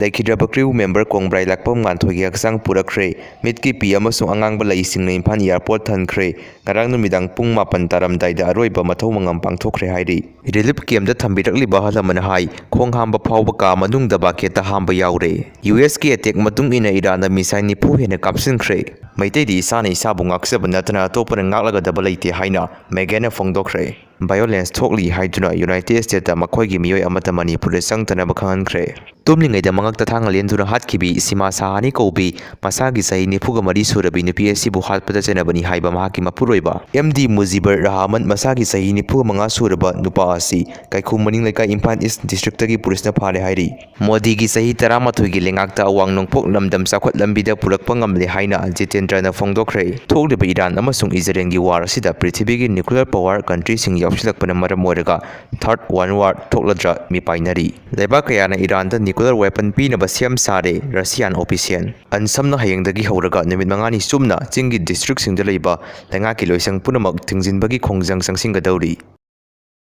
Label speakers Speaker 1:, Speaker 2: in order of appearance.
Speaker 1: Laikhidraba crew member Kangleipak Nganthoigi Hakchang Purakre, Mitki Pi amasung angangbang laising na Imphal Airport thankre, ngarang numidang pung 7 taramdaida aroiba Mathou Mangam Pangthokhre hairi. Relief camp da thambirakliba halaman hai, khong hamba phawba ka manungda baketa hamba yaure. US ki attack matung ina Iran na misai nipu hena kapsinkhre. Maitai di isa na isabu ngaksaba natana atopana ngaklagadaba leite haina, Megana phongdokre. Violence thokli haiduna United States da makhoigi miyoi amata Manipur sangtanaba khanghankre. Tumlingayda Mangakta Thangna Lenlamba hatkibi sima sahani kobi masagi sahi nipuga mari surabi Nupi asibu hatpada chenabani haiba mahaki mapuroiba MD Mujibur Rahman masagi sahi nipuga manga suraba nupa asi kaikhum maning lekai Imphal East District tagi police na phare hairi. Modi gi sahi 13 gi lengakta awang nongpok lamdam sakhwat lambida purakpa ngamle haina Jitendra na phongdokre. Thokliba Iran amasung Israel gi war asida prithibigi nuclear power country sing yawsilakpana maram oiraga third one war thokladra mipainari. Leba kayana Iran da nuclear weapon pinaba siam sare Russian official ansamna hayengdagi horaga numit mangani sumna chingi district singda leiba lengaki loisang punamak thingjinbagi khongjang sangsinggadawri.